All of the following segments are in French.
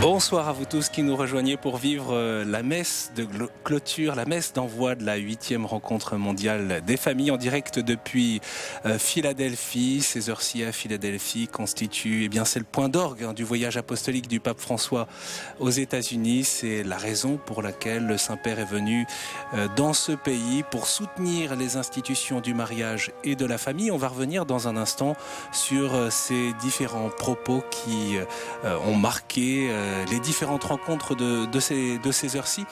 Bonsoir à vous tous qui nous rejoignez pour vivre la messe de clôture, la messe d'envoi de la 8e rencontre mondiale des familles en direct depuis Philadelphie. Ces heures-ci à Philadelphie constituent, c'est le point d'orgue du voyage apostolique du pape François aux États-Unis. C'est la raison pour laquelle le Saint-Père est venu dans ce pays pour soutenir les institutions du mariage et de la famille. On va revenir dans un instant sur ces différents propos qui ont marqué les différentes rencontres de ces heures-ci.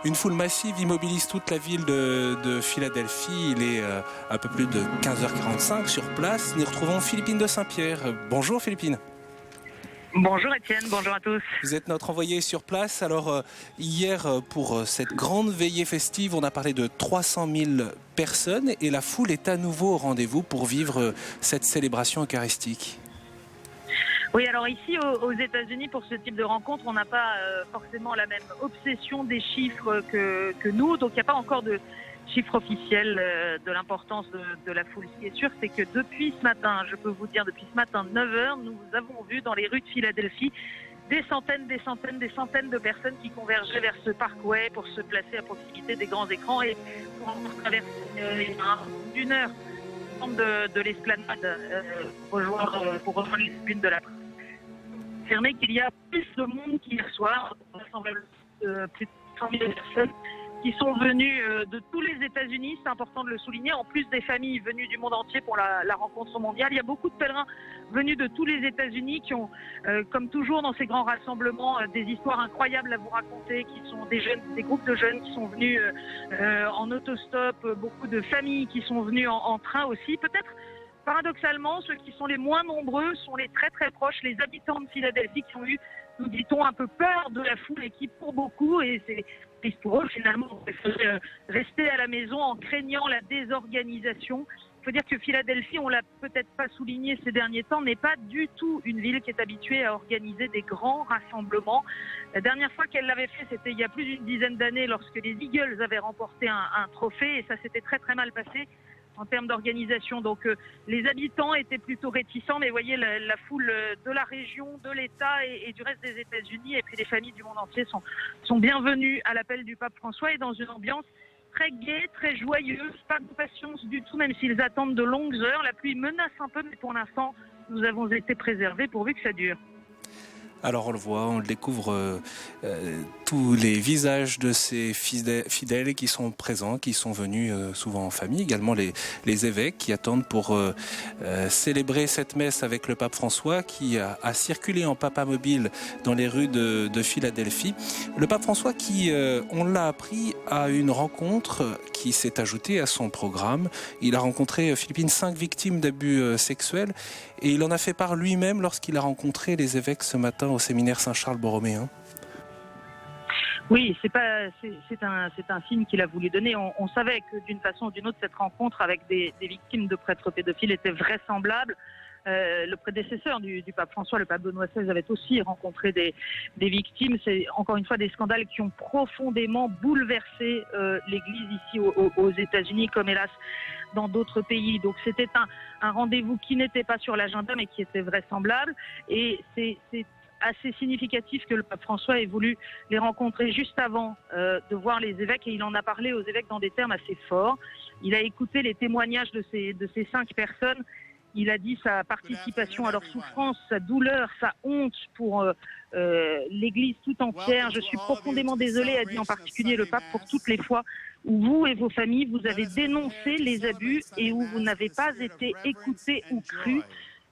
Une foule massive immobilise toute la ville de Philadelphie. Il est un peu plus de 15h45 sur place. Nous retrouvons Philippine de Saint-Pierre. Bonjour Philippine. Bonjour Étienne, bonjour à tous. Vous êtes notre envoyé sur place. Alors hier, pour cette grande veillée festive, on a parlé de 300 000 personnes et la foule est à nouveau au rendez-vous pour vivre cette célébration eucharistique. Oui, alors ici aux États-Unis, pour ce type de rencontre, on n'a pas forcément la même obsession des chiffres que nous, donc il n'y a pas encore de chiffres officiels de l'importance de la foule. Ce qui est sûr, c'est que depuis ce matin, je peux vous dire, depuis ce matin 9h, nous avons vu dans les rues de Philadelphie des centaines de personnes qui convergeaient vers ce parkway pour se placer à proximité des grands écrans et pour traverser d'une heure de l'esplanade pour rejoindre les tribunes de la presse. Confirmer qu'il y a plus de monde qu'hier soir, plus de 100 000 personnes qui sont venues de tous les États-Unis, c'est important de le souligner, en plus des familles venues du monde entier pour la rencontre mondiale. Il y a beaucoup de pèlerins venus de tous les États-Unis qui ont, comme toujours dans ces grands rassemblements, des histoires incroyables à vous raconter, qui sont des groupes de jeunes qui sont venus en autostop, beaucoup de familles qui sont venues en train aussi, peut-être. Paradoxalement, ceux qui sont les moins nombreux sont les très très proches, les habitants de Philadelphie qui ont eu, nous dit-on, un peu peur de la foule et qui pour beaucoup, et c'est triste pour eux finalement, ont préféré rester à la maison en craignant la désorganisation. Il faut dire que Philadelphie, on l'a peut-être pas souligné ces derniers temps, n'est pas du tout une ville qui est habituée à organiser des grands rassemblements. La dernière fois qu'elle l'avait fait, c'était il y a plus d'une dizaine d'années lorsque les Eagles avaient remporté un trophée et ça s'était très très mal passé en termes d'organisation. Donc les habitants étaient plutôt réticents, mais vous voyez la foule de la région, de l'État et du reste des États-Unis et puis les familles du monde entier sont bienvenues à l'appel du pape François et dans une ambiance très gaie, très joyeuse, pas de patience du tout, même s'ils attendent de longues heures. La pluie menace un peu, mais pour l'instant, nous avons été préservés pourvu que ça dure. Alors on le voit, on découvre tous les visages de ces fidèles qui sont présents, qui sont venus souvent en famille, également les évêques qui attendent pour célébrer cette messe avec le pape François qui a circulé en papamobile dans les rues de Philadelphie. Le pape François qui, on l'a appris, a une rencontre qui s'est ajoutée à son programme. Il a rencontré, Philippine, 5 victimes d'abus sexuels et il en a fait part lui-même lorsqu'il a rencontré les évêques ce matin au séminaire Saint-Charles-Borroméen. Oui, c'est un signe qu'il a voulu donner. On savait que d'une façon ou d'une autre, cette rencontre avec des victimes de prêtres pédophiles était vraisemblable. Le prédécesseur du pape François, le pape Benoît XVI, avait aussi rencontré des victimes. C'est encore une fois des scandales qui ont profondément bouleversé l'Église ici aux États-Unis, comme hélas dans d'autres pays. Donc c'était un rendez-vous qui n'était pas sur l'agenda, mais qui était vraisemblable. Et c'est assez significatif que le pape François ait voulu les rencontrer juste avant de voir les évêques, et il en a parlé aux évêques dans des termes assez forts. Il a écouté les témoignages de ces 5 personnes. Il a dit sa participation à leur souffrance, sa douleur, sa honte pour l'Église tout entière. Je suis profondément désolé, a dit en particulier le pape, pour toutes les fois où vous et vos familles, vous avez dénoncé les abus et où vous n'avez pas été écoutés ou crus.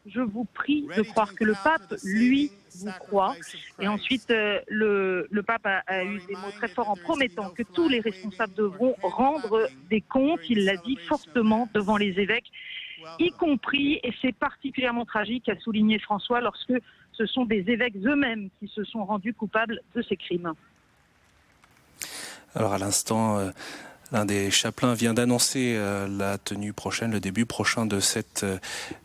Je vous prie de croire que le pape, lui, vous croit. Et ensuite, le pape a eu des mots très forts en promettant que tous les responsables devront rendre des comptes. Il l'a dit fortement devant les évêques, y compris, et c'est particulièrement tragique, a souligné François, lorsque ce sont des évêques eux-mêmes qui se sont rendus coupables de ces crimes. Alors à l'instant, l'un des chapelains vient d'annoncer la tenue prochaine, le début prochain de cette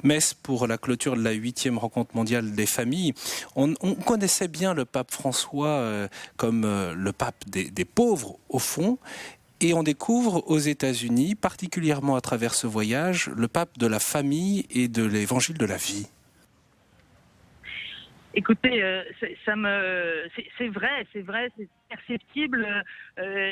messe pour la clôture de la 8e rencontre mondiale des familles. On connaissait bien le pape François comme le pape des pauvres, au fond. Et on découvre aux États-Unis, particulièrement à travers ce voyage, le pape de la famille et de l'évangile de la vie. Écoutez, c'est vrai, c'est perceptible,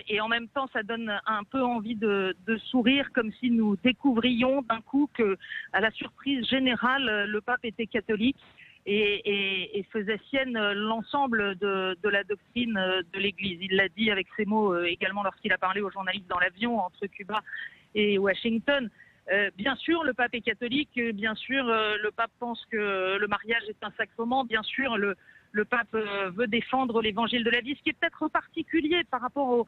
et en même temps, ça donne un peu envie de sourire, comme si nous découvrions d'un coup que, à la surprise générale, le pape était catholique et faisait sienne l'ensemble de la doctrine de l'Église. Il l'a dit avec ces mots également lorsqu'il a parlé aux journalistes dans l'avion entre Cuba et Washington. Bien sûr, le pape est catholique, bien sûr, le pape pense que le mariage est un sacrement, bien sûr, le pape veut défendre l'évangile de la vie. Ce qui est peut-être particulier par rapport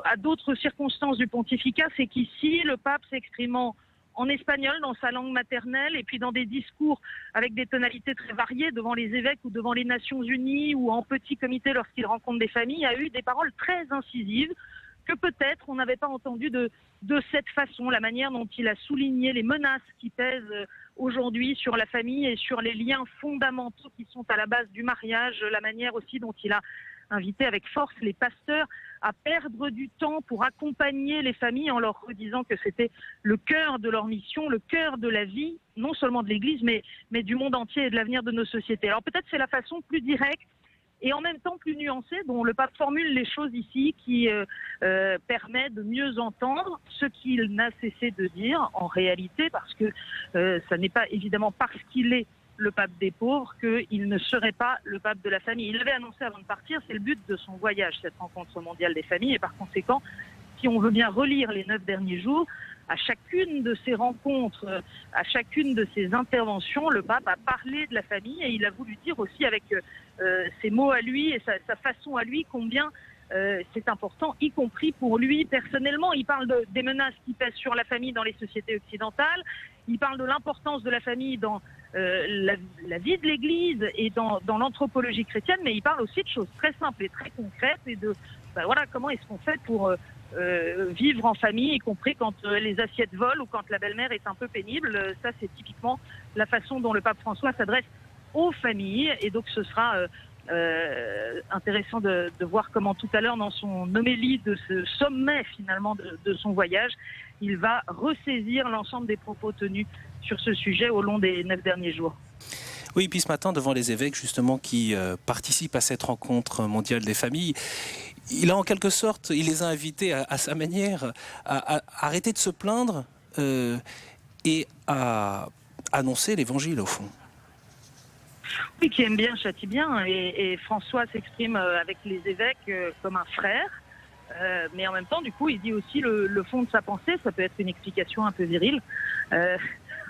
à d'autres circonstances du pontificat, c'est qu'ici, le pape s'exprimant en espagnol, dans sa langue maternelle, et puis dans des discours avec des tonalités très variées devant les évêques ou devant les Nations Unies ou en petit comité lorsqu'il rencontre des familles, a eu des paroles très incisives que peut-être on n'avait pas entendu de cette façon, la manière dont il a souligné les menaces qui pèsent aujourd'hui sur la famille et sur les liens fondamentaux qui sont à la base du mariage, la manière aussi dont il a invité avec force les pasteurs à perdre du temps pour accompagner les familles en leur redisant que c'était le cœur de leur mission, le cœur de la vie, non seulement de l'Église, mais du monde entier et de l'avenir de nos sociétés. Alors peut-être c'est la façon plus directe et en même temps plus nuancée dont le pape formule les choses ici, qui permet de mieux entendre ce qu'il n'a cessé de dire en réalité, parce que ça n'est pas évidemment parce qu'il est le pape des pauvres qu'il ne serait pas le pape de la famille. Il l'avait annoncé avant de partir, c'est le but de son voyage, cette rencontre mondiale des familles, et par conséquent, si on veut bien relire les 9 derniers jours, à chacune de ces rencontres, à chacune de ces interventions, le pape a parlé de la famille et il a voulu dire aussi avec ses mots à lui et sa façon à lui combien c'est important, y compris pour lui personnellement. Il parle des menaces qui pèsent sur la famille dans les sociétés occidentales, il parle de l'importance de la famille dans la vie de l'Église et dans l'anthropologie chrétienne, mais il parle aussi de choses très simples et très concrètes et de voilà, comment est-ce qu'on fait pour vivre en famille, y compris quand les assiettes volent ou quand la belle-mère est un peu pénible. Ça, c'est typiquement la façon dont le pape François s'adresse aux familles. Et donc, ce sera intéressant de voir comment tout à l'heure, dans son homélie de ce sommet, finalement, de son voyage, il va ressaisir l'ensemble des propos tenus sur ce sujet au long des 9 derniers jours. Oui, puis ce matin, devant les évêques, justement, qui participent à cette rencontre mondiale des familles, il a en quelque sorte, il les a invités à sa manière à arrêter de se plaindre et à annoncer l'évangile au fond. Oui, qui aime bien châtie bien, et François s'exprime avec les évêques comme un frère, mais en même temps, du coup, il dit aussi le fond de sa pensée. Ça peut être une explication un peu virile,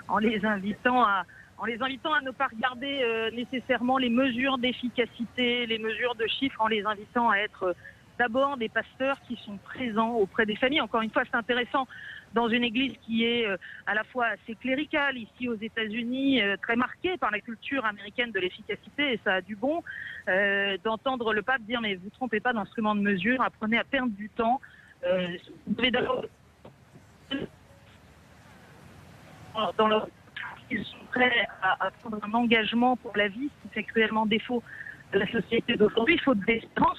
en les invitant à ne pas regarder nécessairement les mesures d'efficacité, les mesures de chiffres, en les invitant à être d'abord des pasteurs qui sont présents auprès des familles. Encore une fois, c'est intéressant dans une église qui est à la fois assez cléricale, ici aux États-Unis, très marquée par la culture américaine de l'efficacité, et ça a du bon, d'entendre le pape dire « mais vous ne trompez pas d'instrument de mesure, apprenez à perdre du temps, vous devez d'abord... » dans leur... Ils sont prêts à prendre un engagement pour la vie, ce qui fait cruellement défaut de la société d'aujourd'hui. Il faut de l'espérance.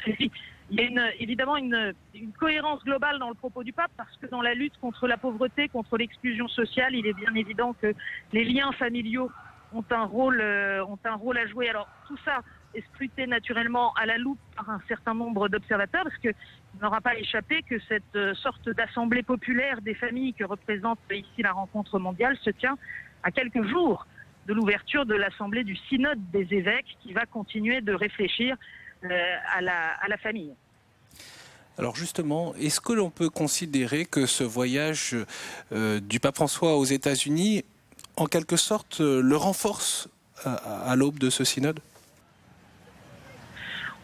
Il y a évidemment une cohérence globale dans le propos du pape, parce que dans la lutte contre la pauvreté, contre l'exclusion sociale, il est bien évident que les liens familiaux ont un rôle à jouer. Alors tout ça est scruté naturellement à la loupe par un certain nombre d'observateurs, parce qu'il n'aura pas échappé que cette sorte d'assemblée populaire des familles que représente ici la rencontre mondiale se tient à quelques jours de l'ouverture de l'assemblée du synode des évêques, qui va continuer de réfléchir à la famille. Alors justement, est-ce que l'on peut considérer que ce voyage du pape François aux États-Unis, en quelque sorte, le renforce à l'aube de ce synode ?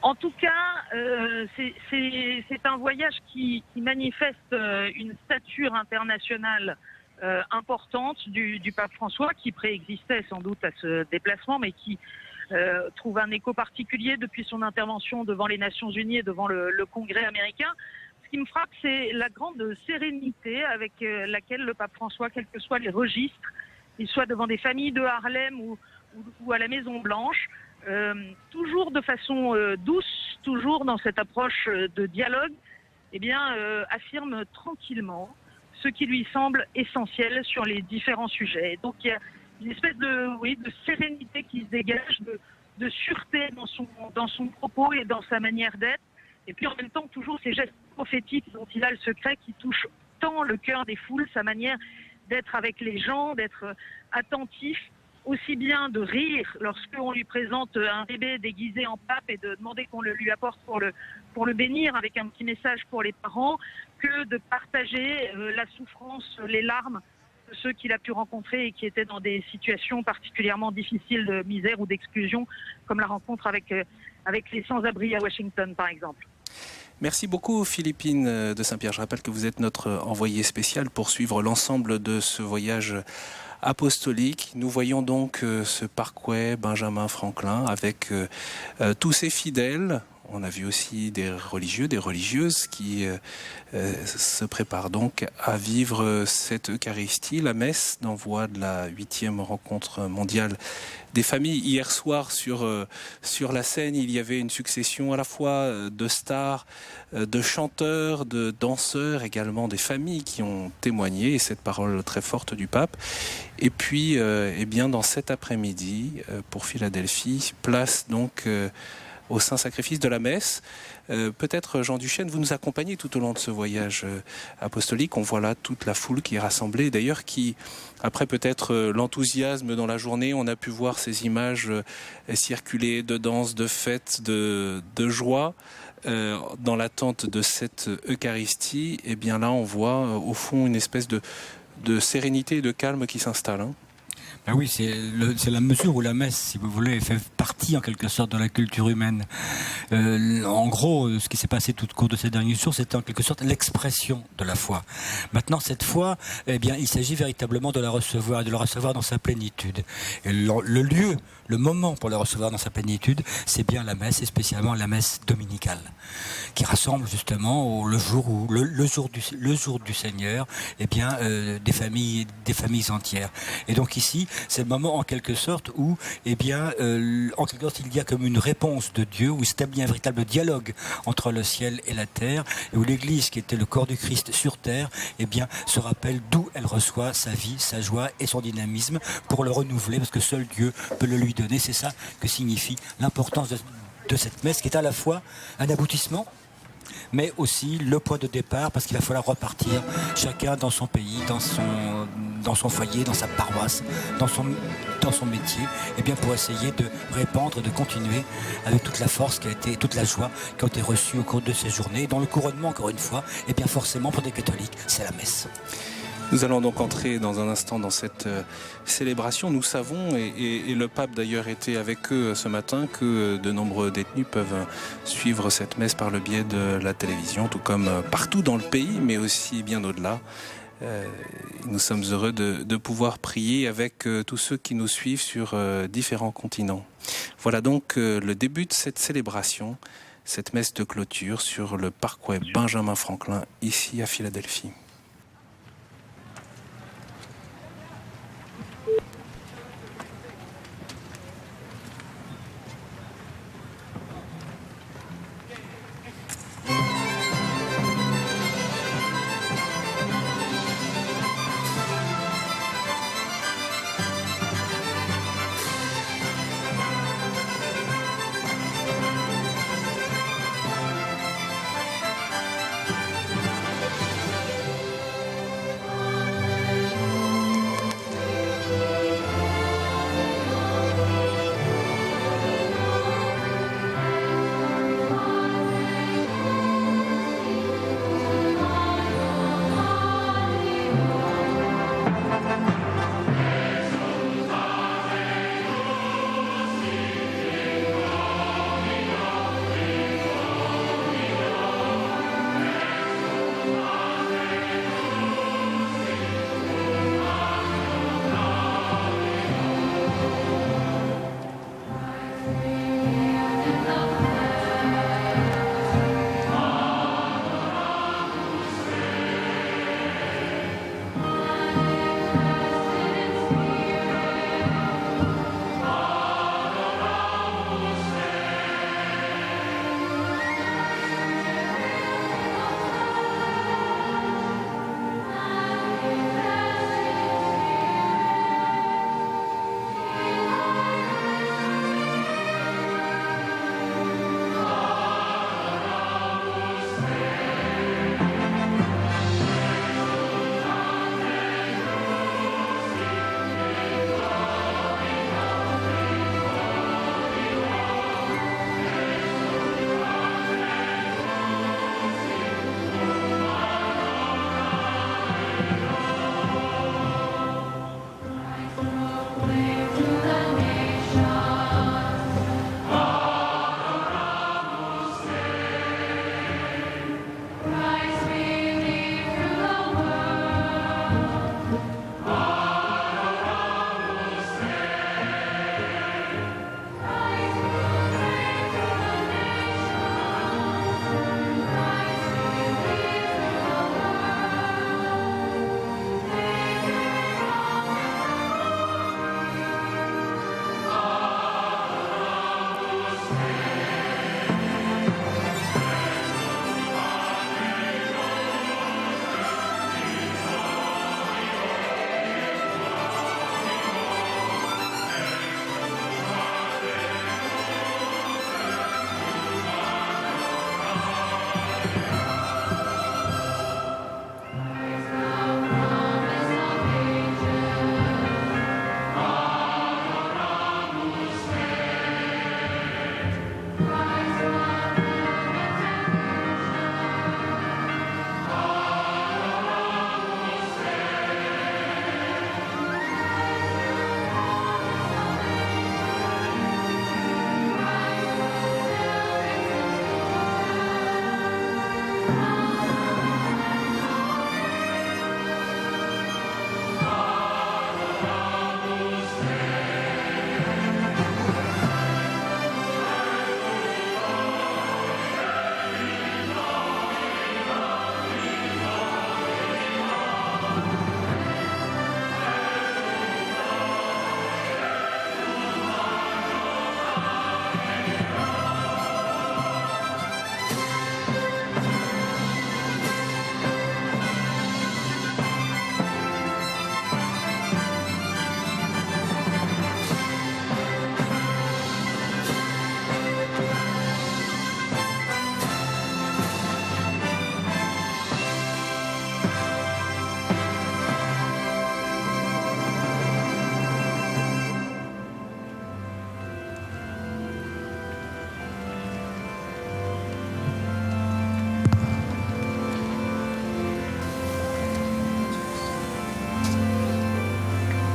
En tout cas, c'est un voyage qui manifeste une stature internationale importante du pape François, qui préexistait sans doute à ce déplacement, mais qui trouve un écho particulier depuis son intervention devant les Nations Unies et devant le Congrès américain. Ce qui me frappe, c'est la grande sérénité avec laquelle le pape François, quels que soient les registres, qu'il soit devant des familles de Harlem ou à la Maison Blanche, toujours de façon douce, toujours dans cette approche de dialogue, affirme tranquillement ce qui lui semble essentiel sur les différents sujets. Donc il y a une espèce de sérénité qui se dégage, de sûreté dans son propos et dans sa manière d'être. Et puis en même temps, toujours ces gestes prophétiques dont il a le secret qui touchent tant le cœur des foules, sa manière d'être avec les gens, d'être attentif, aussi bien de rire lorsqu'on lui présente un bébé déguisé en pape et de demander qu'on le lui apporte pour le bénir avec un petit message pour les parents, que de partager la souffrance, les larmes de ceux qu'il a pu rencontrer et qui étaient dans des situations particulièrement difficiles de misère ou d'exclusion, comme la rencontre avec les sans-abri à Washington, par exemple. Merci beaucoup Philippine de Saint-Pierre. Je rappelle que vous êtes notre envoyée spéciale pour suivre l'ensemble de ce voyage apostolique. Nous voyons donc ce parquet Benjamin Franklin avec tous ses fidèles. On a vu aussi des religieux, des religieuses qui se préparent donc à vivre cette Eucharistie, la messe d'envoi de la 8e rencontre mondiale des familles. Hier soir, sur la scène, il y avait une succession à la fois de stars, de chanteurs, de danseurs, également des familles qui ont témoigné, et cette parole très forte du pape. Et puis, eh bien, dans cet après-midi, pour Philadelphie, place donc au Saint-Sacrifice de la messe. Peut-être, Jean Duchesne, vous nous accompagnez tout au long de ce voyage apostolique. On voit là toute la foule qui est rassemblée, d'ailleurs qui, après peut-être l'enthousiasme dans la journée, on a pu voir ces images circuler de danse, de fête, de joie. Dans l'attente de cette Eucharistie, et bien là on voit au fond une espèce de sérénité et de calme qui s'installe. Hein. Ben oui, c'est la mesure où la messe, si vous voulez, fait partie en quelque sorte de la culture humaine. En gros, ce qui s'est passé tout au cours de ces derniers jours, c'était en quelque sorte l'expression de la foi. Maintenant, cette foi, eh bien, il s'agit véritablement de la recevoir et de la recevoir dans sa plénitude. Et le lieu, le moment pour la recevoir dans sa plénitude, c'est bien la messe, et spécialement la messe dominicale, qui rassemble justement le jour du Seigneur, eh bien, des familles entières. Et donc ici, c'est le moment en quelque sorte où, eh bien, en quelque sorte, il y a comme une réponse de Dieu, où s'établit un véritable dialogue entre le ciel et la terre, et où l'Église, qui était le corps du Christ sur terre, eh bien, se rappelle d'où elle reçoit sa vie, sa joie et son dynamisme pour le renouveler, parce que seul Dieu peut le lui donner. C'est ça que signifie l'importance de cette messe, qui est à la fois un aboutissement, mais aussi le point de départ, parce qu'il va falloir repartir chacun dans son pays, dans son foyer, dans sa paroisse, dans son métier, et bien pour essayer de répandre, de continuer avec toute la force toute la joie qui a été reçue au cours de ces journées. Et dans le couronnement, encore une fois, et bien forcément pour des catholiques, c'est la messe. Nous allons donc entrer dans un instant dans cette célébration. Nous savons, et le pape d'ailleurs était avec eux ce matin, que de nombreux détenus peuvent suivre cette messe par le biais de la télévision, tout comme partout dans le pays, mais aussi bien au-delà. Nous sommes heureux de pouvoir prier avec tous ceux qui nous suivent sur différents continents. Voilà donc le début de cette célébration, cette messe de clôture sur le parquet Benjamin Franklin, ici à Philadelphie.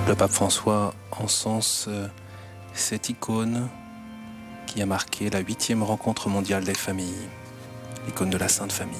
Le pape François encense cette icône qui a marqué la 8e rencontre mondiale des familles, l'icône de la Sainte Famille.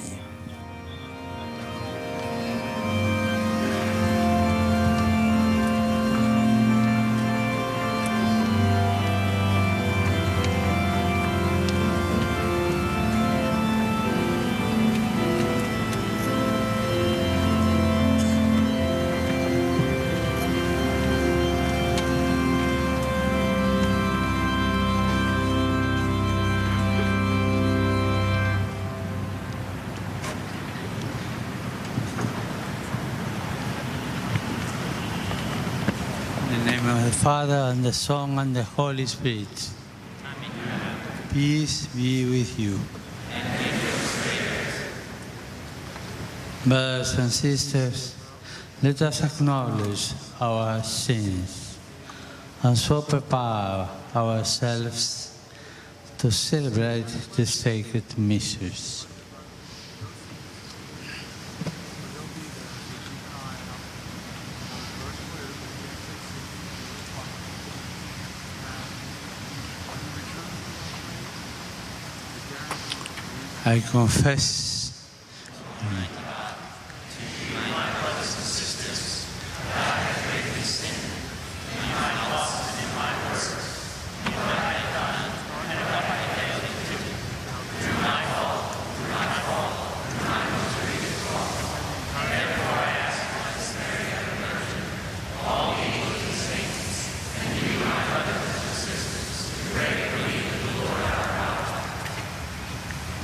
In the name of the Father, and the Son, and the Holy Spirit. Peace be with you. Brothers and sisters, let us acknowledge our sins and so prepare ourselves to celebrate the sacred mysteries. I confess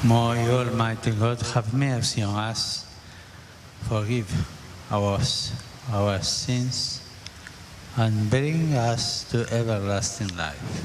May Almighty God have mercy on us, forgive our sins, and bring us to everlasting life.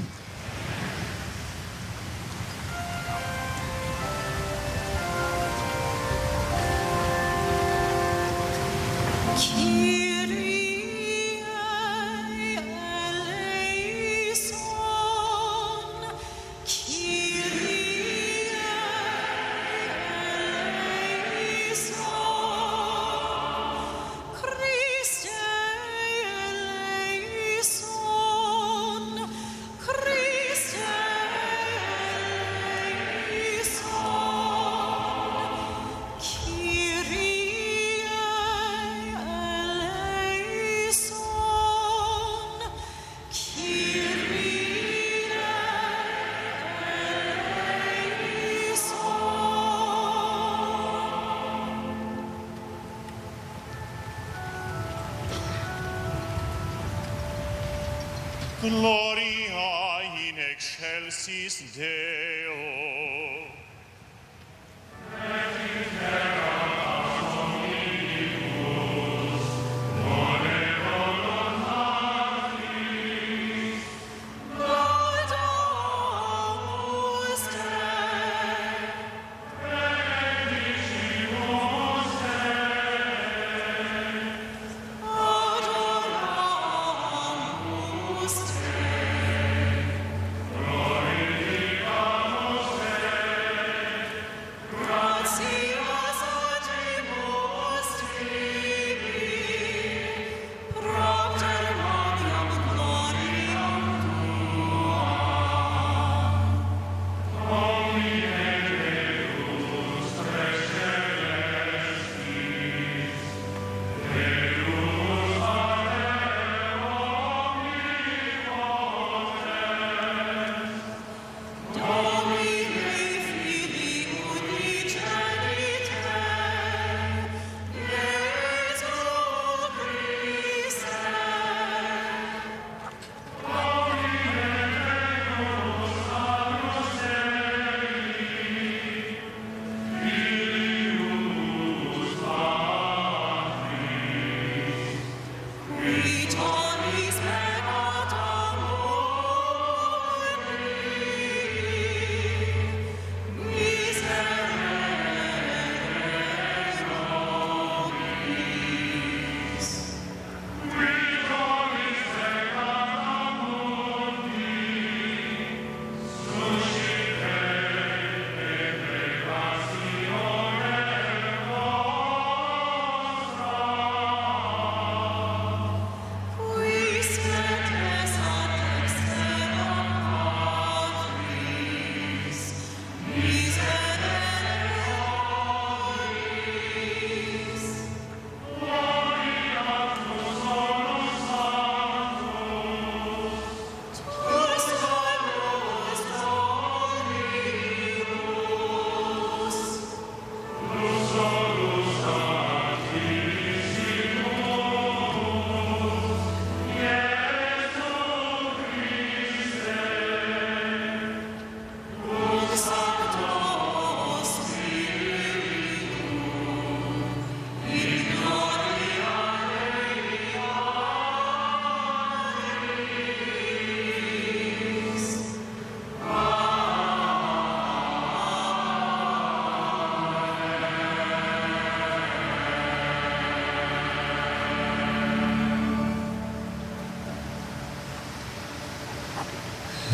Gloria in excelsis Ensis Deo.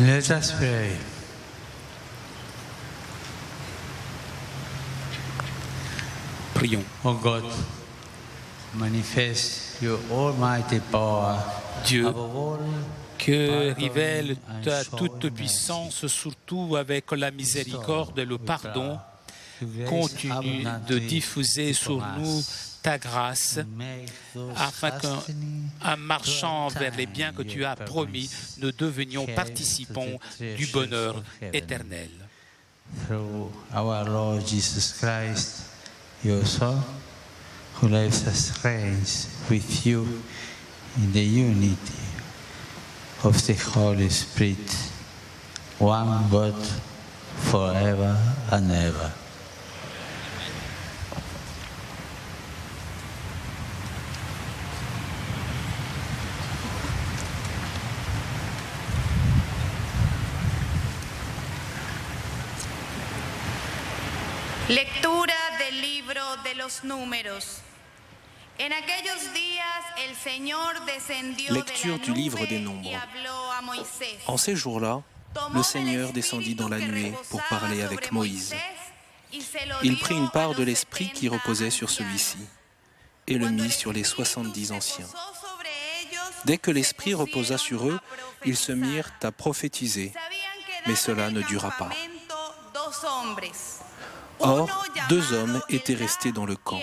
Let us pray. Prions. O God, manifest your almighty power. Dieu, above all, que pardon révèle and ta show toute mercy. puissance, surtout avec la miséricorde et le pardon. To grace Continue de abundantly diffuser sur upon nous us. ta grâce, Make those afin hastening qu'en marchant to vers les biens que tu as attain your promis, purpose. nous devenions Share participants to the du treasures bonheur of heaven. éternel. Through our Lord Jesus Christ, your Son, who lives and reigns with you in the unity of the Holy Spirit, one God, forever and ever. Lectura del libro de los números. En aquellos días el Señor descendió Lecture de du la livre des nube Nombres. y habló a Moisés. En ces jours-là, le Seigneur descendit dans la nuée pour parler avec Moïse. Il prit une part de l'esprit qui reposait sur celui-ci et le mit sur les 70 anciens. Dès que l'esprit reposa sur eux, ils se mirent à prophétiser, mais cela ne dura pas. Or, 2 hommes étaient restés dans le camp.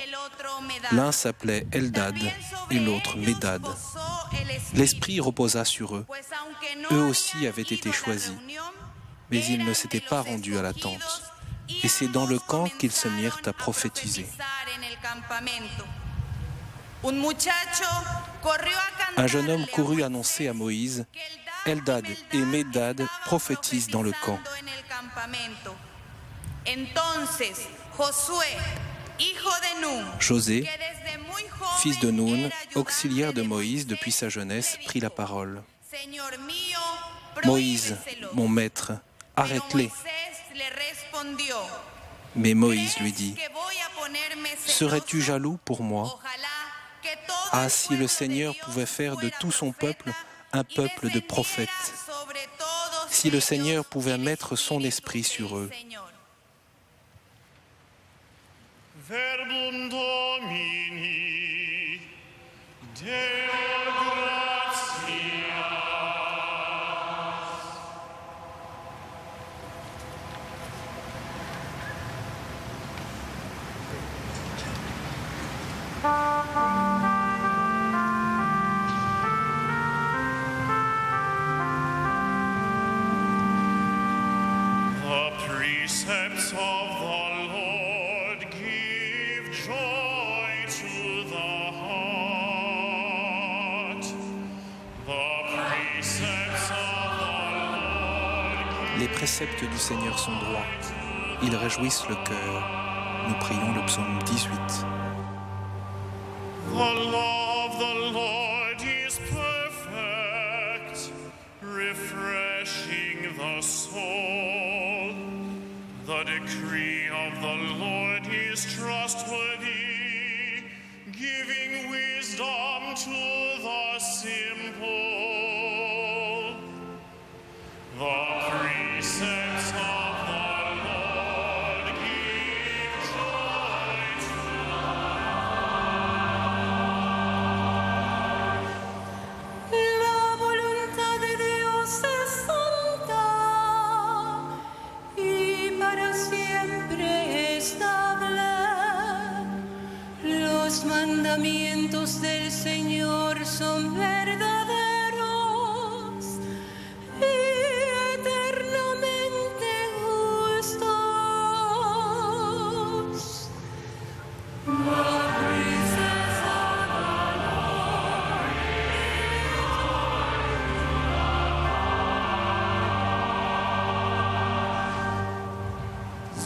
L'un s'appelait Eldad et l'autre Médad. L'esprit reposa sur eux. Eux aussi avaient été choisis, mais ils ne s'étaient pas rendus à la tente. Et c'est dans le camp qu'ils se mirent à prophétiser. Un jeune homme courut annoncer à Moïse Eldad et Médad prophétisent dans le camp. José, fils de Nun, auxiliaire de Moïse depuis sa jeunesse, prit la parole. Moïse, mon maître, arrête-les. Mais Moïse lui dit, serais-tu jaloux pour moi? Ah, si le Seigneur pouvait faire de tout son peuple un peuple de prophètes, si le Seigneur pouvait mettre son esprit sur eux. Verbum Domini, Deo gratias. The precepts of the Lord give joy to the heart. The precepts of the Lord Les préceptes du Seigneur sont droits, ils réjouissent le cœur. Nous prions le psaume 18. The law of the Lord is perfect, refreshing the soul. The decree of the Lord is trustworthy, giving wisdom to the simple. The precepts of the Lord give joy to La voluntad de Dios es santa y para siempre estable. Los mandamientos del Señor son verdaderos y eternamente justos.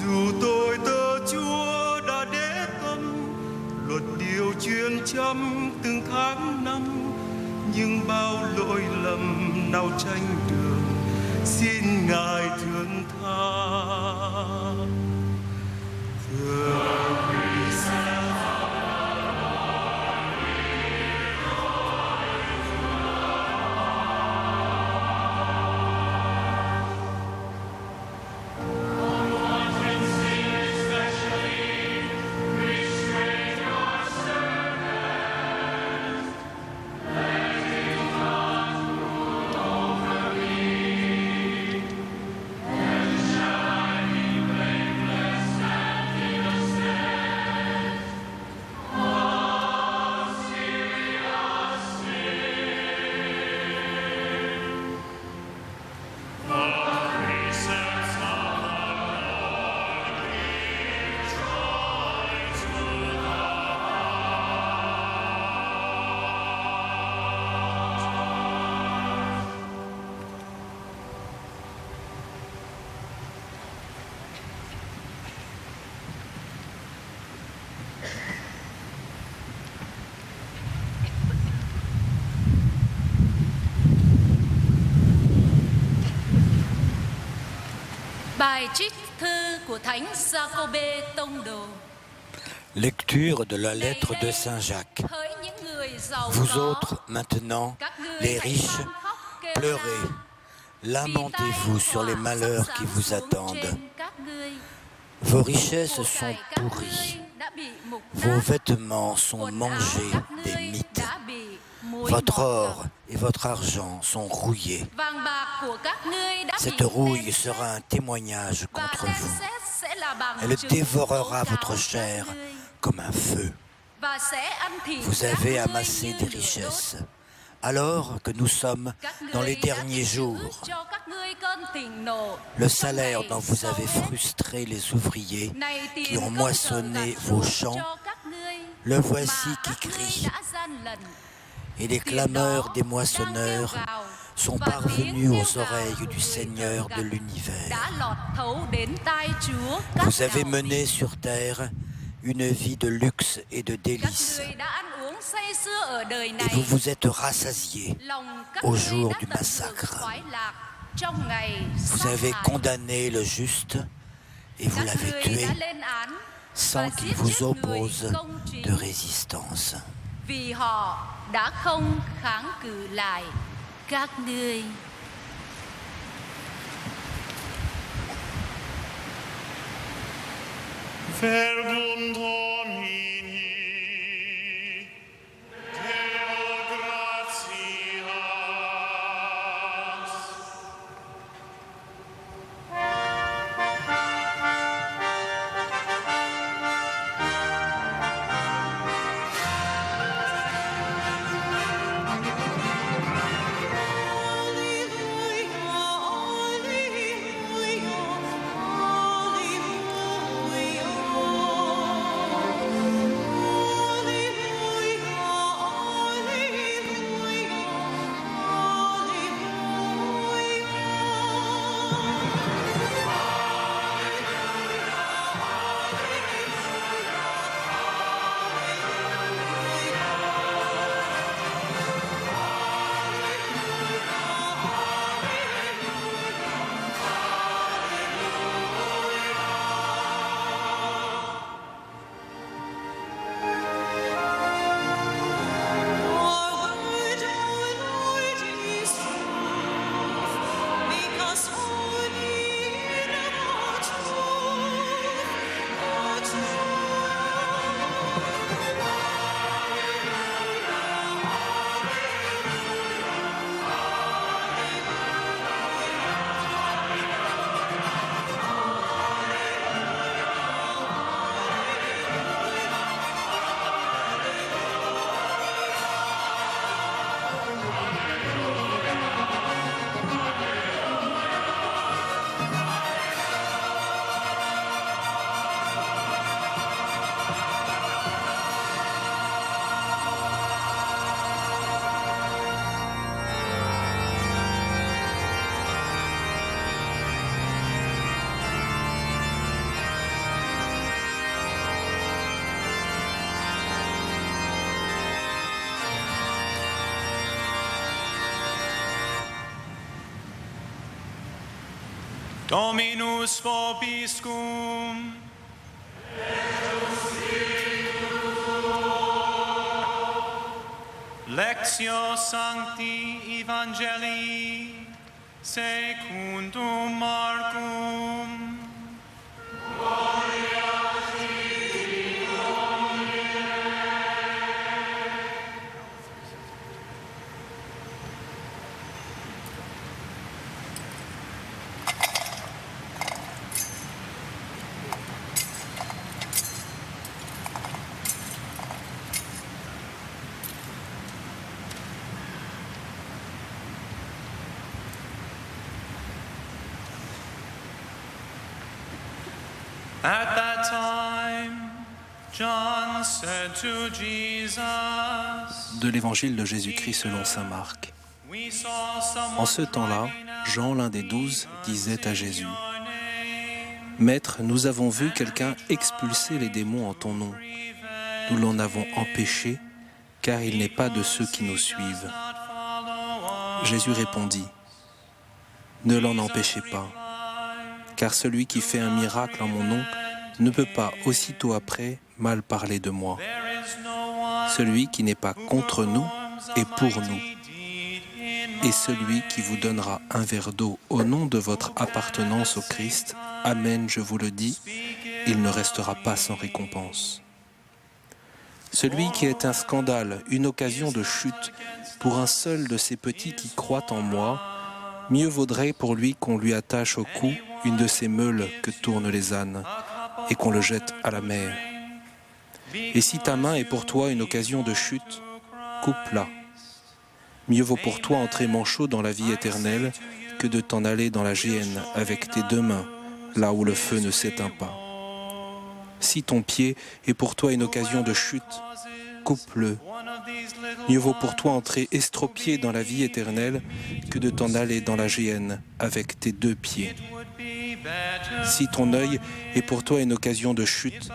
Dù tôi tớ Chúa đã để tâm luật điều chuyên chăm từng tháng năm, nhưng bao lỗi lầm nào tranh đường xin Ngài thương tha. Bài trích thư của Thánh Giacôbê Tông Đồ. Lecture de la lettre de Saint Jacques. Hỡi những người giàu Vous có, autres, maintenant, các ngươi les hãy riches, than khóc kêu pleurez, la. lamentez-vous sur les malheurs qui vous attendent. Vos richesses sont pourries, vos vêtements sont mangés des mites, votre or et votre argent sont rouillés. Cette rouille sera un témoignage contre vous. Elle dévorera votre chair comme un feu. Vous avez amassé des richesses, alors que nous sommes dans les derniers jours. Le salaire dont vous avez frustré les ouvriers qui ont moissonné vos champs, le voici qui crie. Et les clameurs des moissonneurs sont parvenus aux oreilles du Seigneur de l'univers. Vous avez mené sur terre une vie de luxe et de délices. Et vous vous êtes rassasiés au jour du massacre. Vous avez condamné le juste et vous l'avez tué sans qu'il vous oppose de résistance. Vì họ đã không kháng cự lại các ngươi. Verbum Domini, Deo gratias. Dominus vobiscum. Lectio Sancti Evangelii secundum Marcum. At that time, John said to Jesus, De l'évangile de Jésus-Christ selon saint Marc. En ce temps-là, Jean, l'un des 12, disait à Jésus, « Maître, nous avons vu quelqu'un expulser les démons en ton nom. Nous l'en avons empêché, car il n'est pas de ceux qui nous suivent. » Jésus répondit, « Ne l'en empêchez pas. Car celui qui fait un miracle en mon nom ne peut pas aussitôt après mal parler de moi. Celui qui n'est pas contre nous est pour nous. Et celui qui vous donnera un verre d'eau au nom de votre appartenance au Christ, Amen, je vous le dis, il ne restera pas sans récompense. Celui qui est un scandale, une occasion de chute pour un seul de ces petits qui croient en moi, mieux vaudrait pour lui qu'on lui attache au cou une de ces meules que tournent les ânes, et qu'on le jette à la mer. Et si ta main est pour toi une occasion de chute, coupe-la. Mieux vaut pour toi entrer manchot dans la vie éternelle que de t'en aller dans la géhenne avec tes deux mains, là où le feu ne s'éteint pas. Si ton pied est pour toi une occasion de chute, coupe-le. Mieux vaut pour toi entrer estropié dans la vie éternelle que de t'en aller dans la géhenne avec tes 2 pieds. Si ton œil est pour toi une occasion de chute,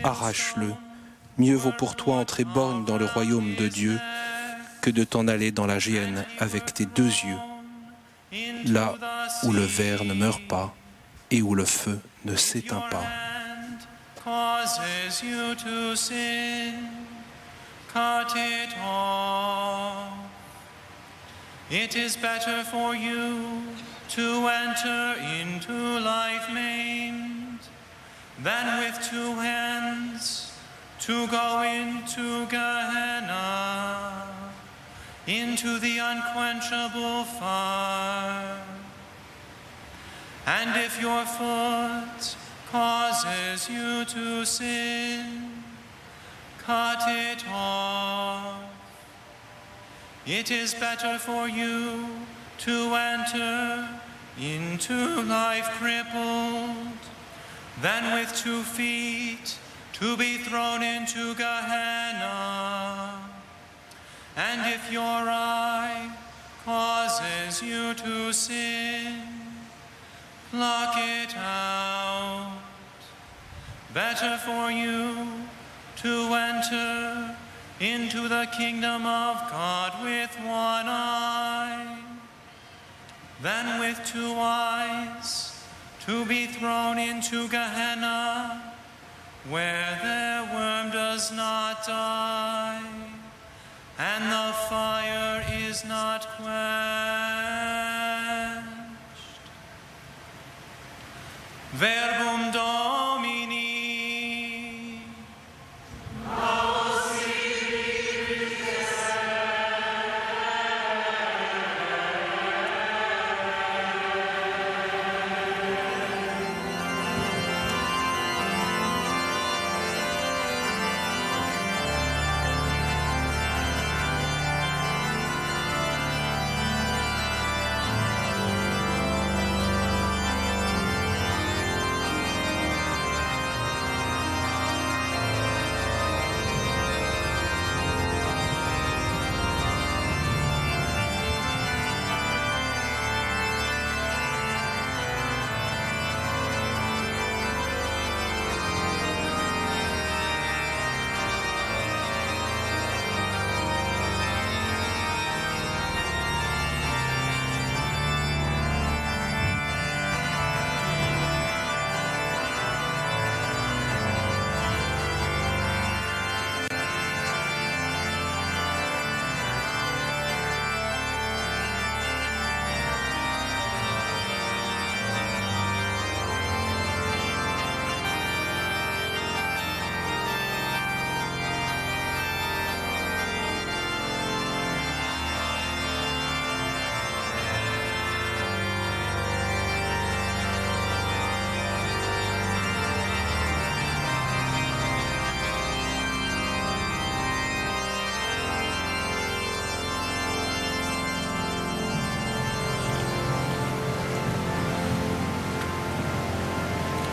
arrache-le. Mieux vaut pour toi entrer borgne dans le royaume de Dieu que de t'en aller dans la géhenne avec tes 2 yeux, là où le ver ne meurt pas et où le feu ne s'éteint pas. Causes you to sin, cut it off. It is better for you to enter into life maimed than with 2 hands to go into Gehenna, into the unquenchable fire. And if your foot causes you to sin, cut it off. It is better for you to enter into life crippled than with 2 feet to be thrown into Gehenna. And if your eye causes you to sin, pluck it out. Better for you to enter into the kingdom of God with 1 eye than with 2 eyes to be thrown into Gehenna, where their worm does not die and the fire is not quenched. Verbum Domini.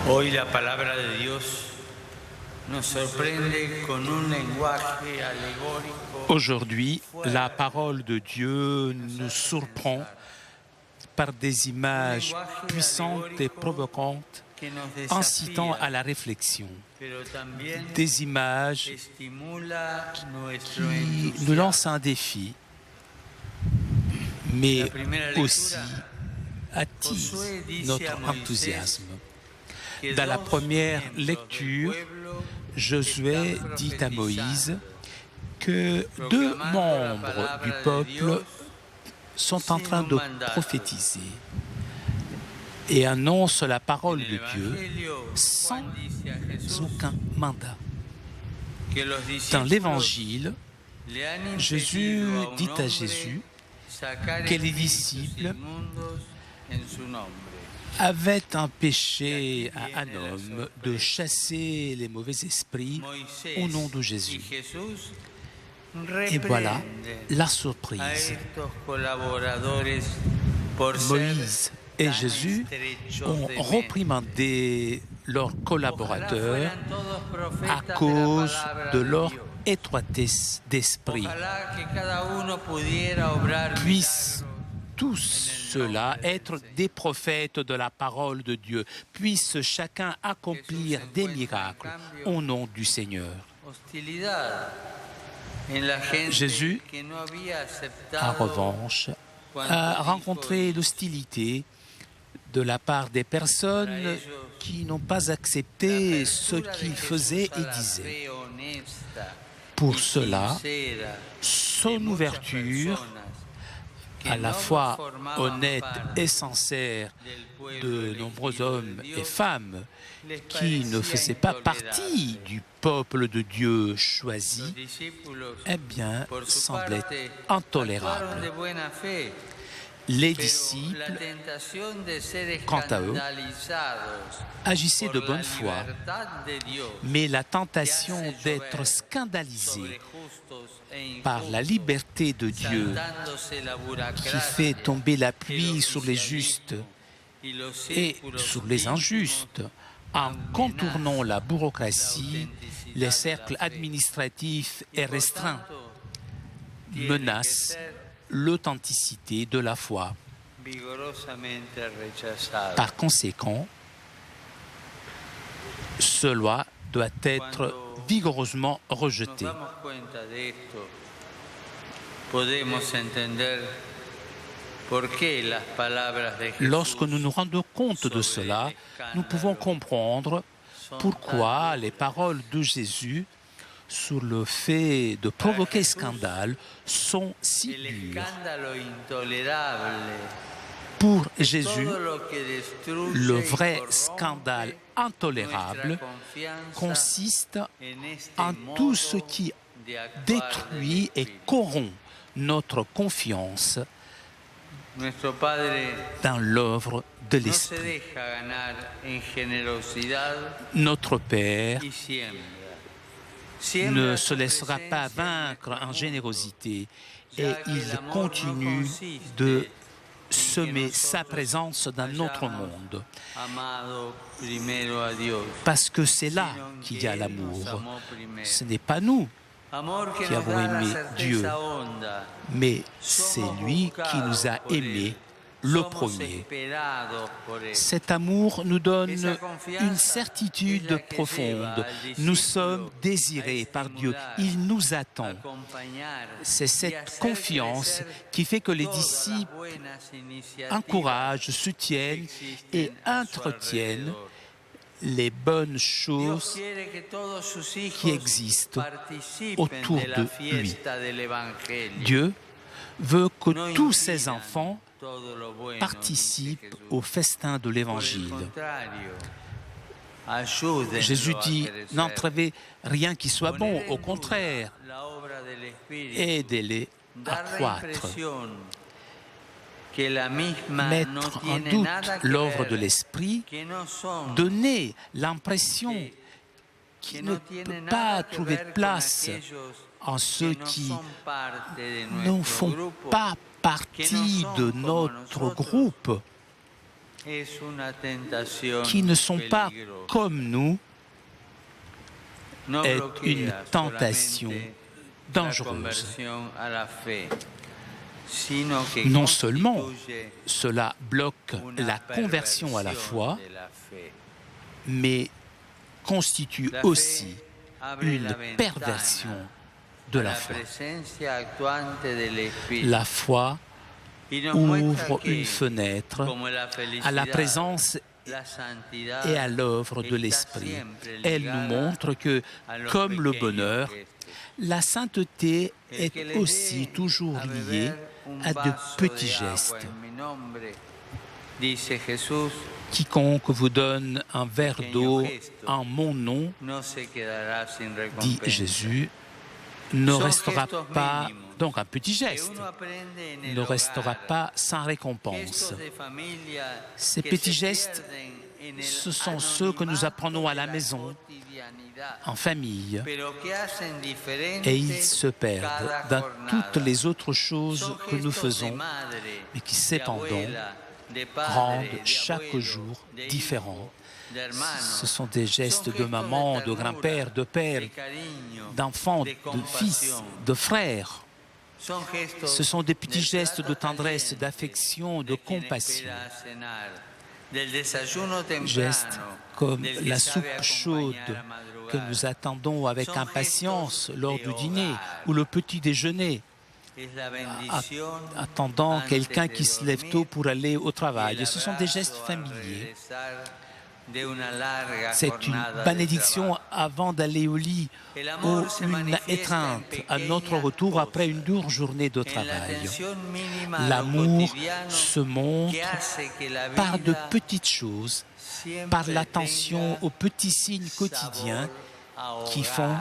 Hoy la palabra de Dios nos sorprende con un lenguaje allegorico. Aujourd'hui, la parole de Dieu nous surprend par des images puissantes et provocantes, incitant à la réflexion. Des images qui nous lancent un défi, mais aussi attisent notre enthousiasme. Dans la première lecture, Josué dit à Moïse que 2 membres du peuple sont en train de prophétiser et annoncent la parole de Dieu sans aucun mandat. Dans l'Évangile, Jésus dit à Jésus que les disciples avait empêché à un homme de chasser les mauvais esprits au nom de Jésus. Et voilà la surprise. Moïse et Jésus ont reprimandé leurs collaborateurs à cause de leur étroitesse d'esprit. Puisse tous ceux-là être des prophètes de la parole de Dieu. Puisse chacun accomplir des miracles au nom du Seigneur. Jésus, en revanche, a rencontré l'hostilité de la part des personnes qui n'ont pas accepté ce qu'il faisait et disait. Pour cela, son ouverture, à la fois honnête et sincère, de nombreux hommes et femmes qui ne faisaient pas partie du peuple de Dieu choisi, eh bien, semblait intolérable. Les disciples, quant à eux, agissaient de bonne foi, mais la tentation d'être scandalisés par la liberté de Dieu qui fait tomber la pluie sur les justes et sur les injustes, en contournant la bureaucratie, les cercles administratifs et restreints, menace l'authenticité de la foi. Par conséquent, cela doit être vigoureusement rejeté. Lorsque nous nous rendons compte de cela, nous pouvons comprendre pourquoi les paroles de Jésus sur le fait de provoquer scandale sont si dures. Pour Jésus, le vrai scandale intolérable consiste en tout ce qui détruit et corrompt notre confiance dans l'œuvre de l'Esprit. Notre Père ne se laissera pas vaincre en générosité et il continue de semer sa présence dans notre monde. Parce que c'est là qu'il y a l'amour. Ce n'est pas nous qui avons aimé Dieu, mais c'est lui qui nous a aimés le premier. Cet amour nous donne une certitude profonde. Nous sommes désirés par Dieu. Il nous attend. C'est cette confiance qui fait que les disciples encouragent, soutiennent et entretiennent les bonnes choses qui existent autour de lui. Dieu veut que tous ses enfants participent au festin de l'Évangile. Jésus dit, n'entrevez rien qui soit bon, au contraire, aidez-les à croître. Mettre en doute l'œuvre de l'Esprit, donner l'impression qu'il ne peut pas trouver place en ceux qui ne font pas partie de notre groupe, qui ne sont pas comme nous, est une tentation dangereuse. Non seulement cela bloque la conversion à la foi, mais constitue aussi une perversion de la foi. La foi ouvre une fenêtre à la présence et à l'œuvre de l'Esprit. Elle nous montre que, comme le bonheur, la sainteté est aussi toujours liée à de petits gestes. Quiconque vous donne un verre d'eau en mon nom, dit Jésus, ne restera pas, donc un petit geste, ne restera pas sans récompense. Ces petits gestes, ce sont ceux que nous apprenons à la maison, en famille, et ils se perdent dans toutes les autres choses que nous faisons, mais qui cependant rendent chaque jour différent. Ce sont des gestes de maman, de grand-père, de père, d'enfants, de fils, de frères. Ce sont des petits gestes de tendresse, d'affection, de compassion. Gestes comme la soupe chaude que nous attendons avec impatience lors du dîner ou le petit déjeuner, attendant quelqu'un qui se lève tôt pour aller au travail. Ce sont des gestes familiers. C'est une bénédiction avant d'aller au lit ou une étreinte à notre retour après une dure journée de travail. L'amour se montre par de petites choses, par l'attention aux petits signes quotidiens qui font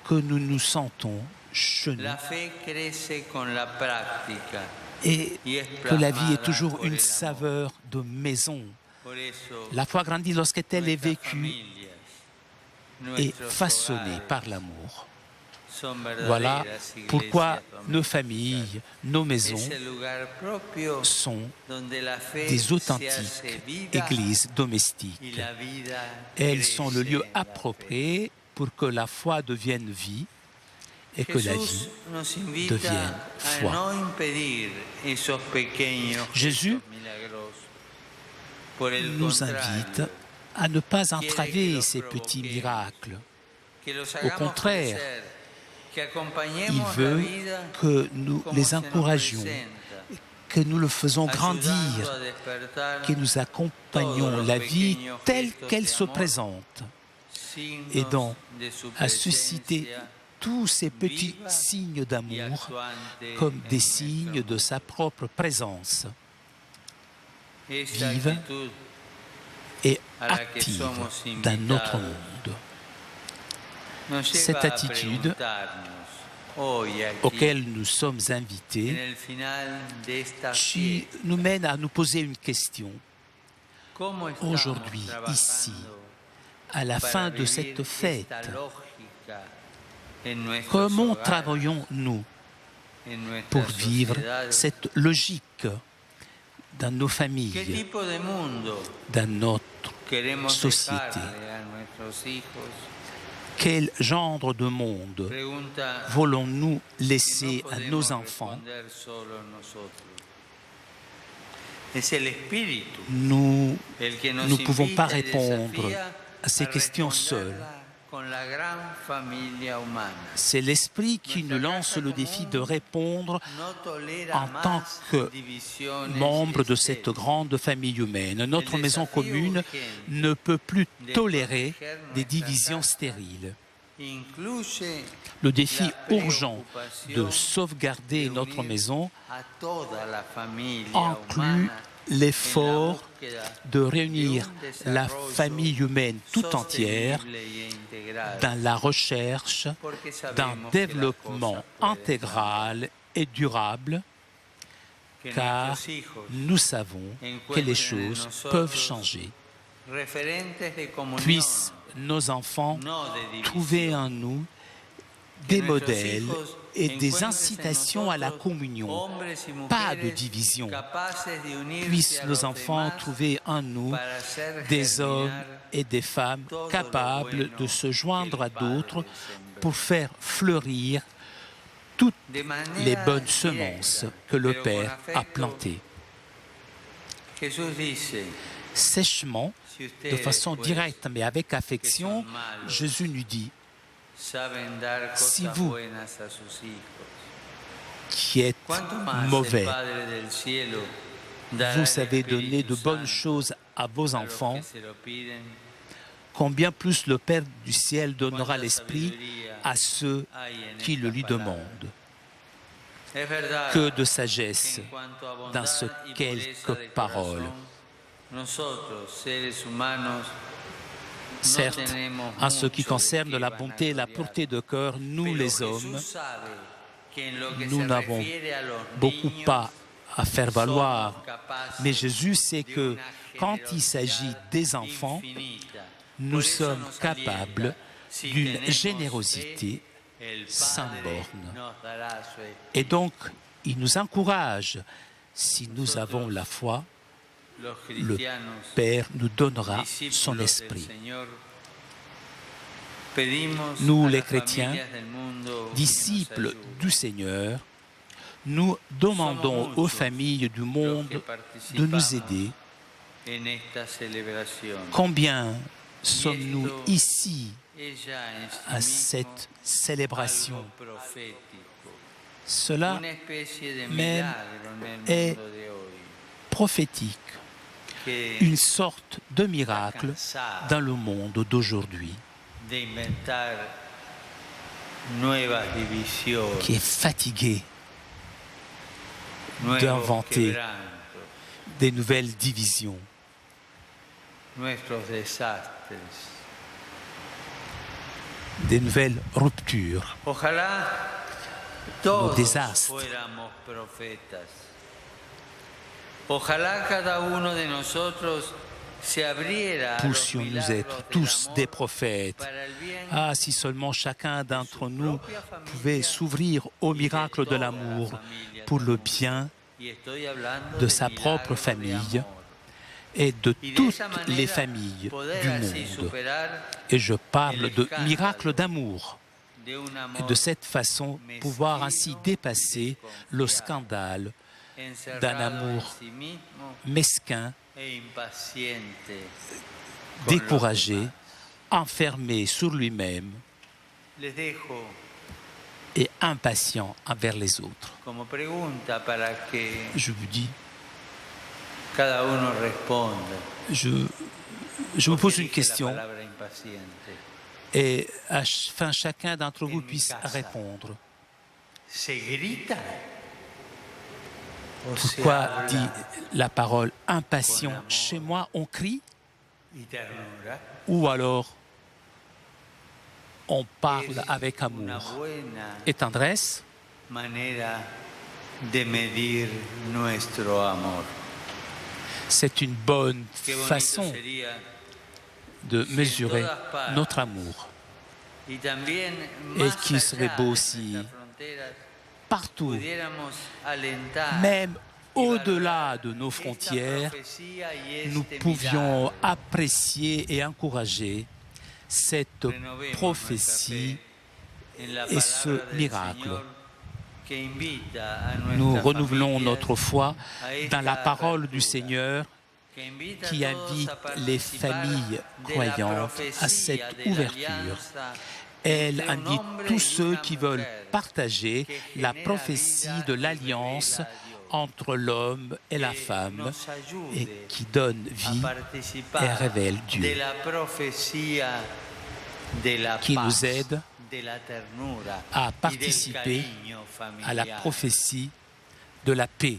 que nous nous sentons chenus et que la vie est toujours une saveur de maison. La foi grandit lorsqu'elle est vécue et façonnée par l'amour. Voilà pourquoi nos familles, nos maisons sont des authentiques églises domestiques. Elles sont le lieu approprié pour que la foi devienne vie et que la vie devienne foi. Jésus nous invite à ne pas entraver ces petits miracles. Au contraire, il veut que nous les encouragions, que nous le faisons grandir, que nous accompagnions la vie telle qu'elle se présente, aidant à susciter tous ces petits signes d'amour comme des signes de sa propre présence, vive et active dans notre monde. Cette attitude auquel nous sommes invités nous mène à nous poser une question. Aujourd'hui, ici, à la fin de cette fête, comment travaillons-nous pour vivre cette logique dans nos familles, dans notre société? Quel genre de monde voulons-nous laisser à nos enfants? Nous ne pouvons pas répondre à ces questions seuls. C'est l'Esprit qui nous lance le défi de répondre en tant que membre de cette grande famille humaine. Notre maison commune ne peut plus tolérer des divisions stériles. Le défi urgent de sauvegarder notre maison inclut l'effort de réunir la famille humaine tout entière dans la recherche d'un développement intégral et durable, car nous savons que les choses peuvent changer. Puissent nos enfants trouver en nous des modèles et des incitations à la communion, pas de division. Puissent nos enfants trouver en nous des hommes et des femmes capables de se joindre à d'autres pour faire fleurir toutes les bonnes semences que le Père a plantées. Sèchement, de façon directe mais avec affection, Jésus nous dit: si vous, qui êtes mauvais, vous savez donner de bonnes choses à vos enfants, combien plus le Père du ciel donnera l'Esprit à ceux qui le lui demandent. Que de sagesse dans ces quelques paroles. Certes, en ce qui concerne la bonté et la pureté de cœur, nous les hommes, nous n'avons beaucoup pas à faire valoir. Mais Jésus sait que quand il s'agit des enfants, nous sommes capables d'une générosité sans borne. Et donc, il nous encourage, si nous avons la foi, le Père nous donnera son esprit. Nous, les chrétiens, disciples du Seigneur, nous demandons aux familles du monde de nous aider. Combien sommes-nous ici à cette célébration? Cela même est prophétique, une sorte de miracle dans le monde d'aujourd'hui, qui est fatigué d'inventer des nouvelles divisions, des nouvelles ruptures, nos désastres. Puissions-nous être tous des prophètes. Ah, si seulement chacun d'entre nous pouvait s'ouvrir au miracle de l'amour pour le bien de sa propre famille et de toutes les familles du monde. Et je parle de miracle d'amour. Et de cette façon, pouvoir ainsi dépasser le scandale d'un amour mesquin, découragé, enfermé sur lui-même et impatient envers les autres. Je vous dis, je vous pose une question et afin chacun d'entre vous puisse répondre. Pourquoi dit la parole impatient? Chez moi, on crie? Ou alors, on parle avec amour et tendresse? C'est une bonne façon de mesurer notre amour. Et qu'il serait beau si partout, même au-delà de nos frontières, nous pouvions apprécier et encourager cette prophétie et ce miracle. Nous renouvelons notre foi dans la parole du Seigneur qui invite les familles croyantes à cette ouverture. Elle invite tous ceux qui veulent partager la prophétie de l'alliance entre l'homme et la femme et qui donne vie et révèle Dieu, qui nous aide à participer à la prophétie de la paix,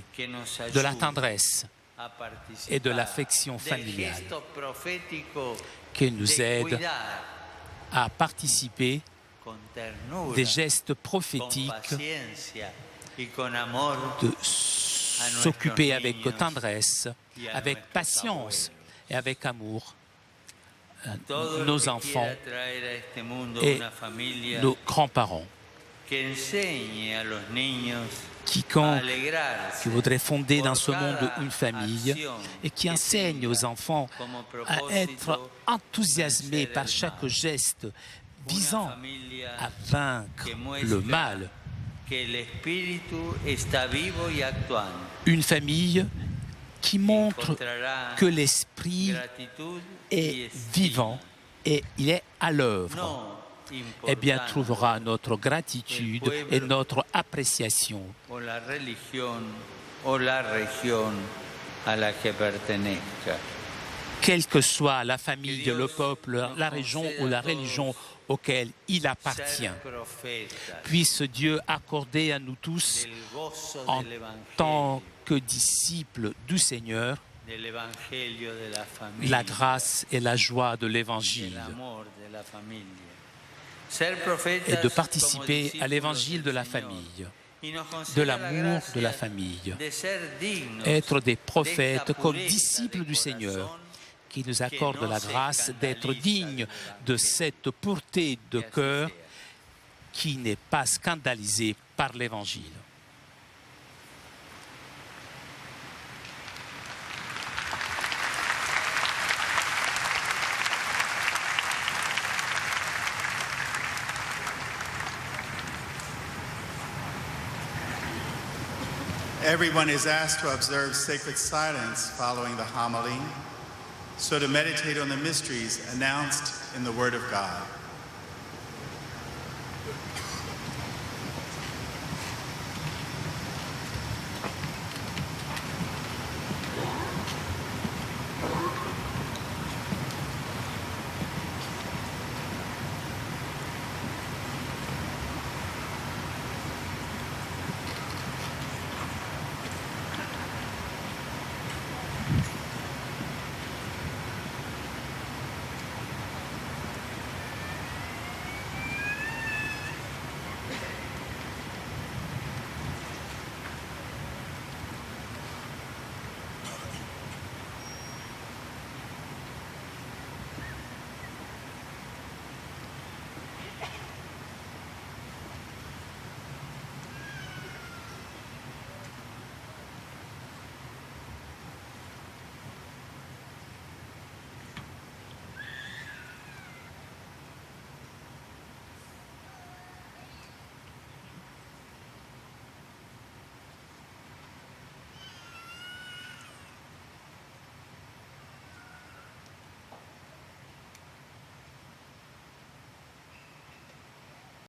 de la tendresse et de l'affection familiale, qui nous aide à participer des gestes prophétiques, de s'occuper avec tendresse, avec patience et avec amour nos enfants et nos grands-parents. Quiconque qui voudrait fonder dans ce monde une famille et qui enseigne aux enfants à être enthousiasmés par chaque geste visant à vaincre le mal. Une famille qui montre que l'esprit est vivant et il est à l'œuvre. Eh bien, trouvera notre gratitude et notre appréciation. Quelle que soit la famille, le peuple, la région ou la religion auquel il appartient, puisse Dieu accorder à nous tous, en tant que disciples du Seigneur, la grâce et la joie de l'Évangile, et de participer à l'évangile de la famille, de l'amour de la famille, être des prophètes comme disciples du Seigneur, qui nous accorde la grâce d'être dignes de cette pureté de cœur qui n'est pas scandalisée par l'évangile. Everyone is asked to observe sacred silence following the homily, so to meditate on the mysteries announced in the Word of God.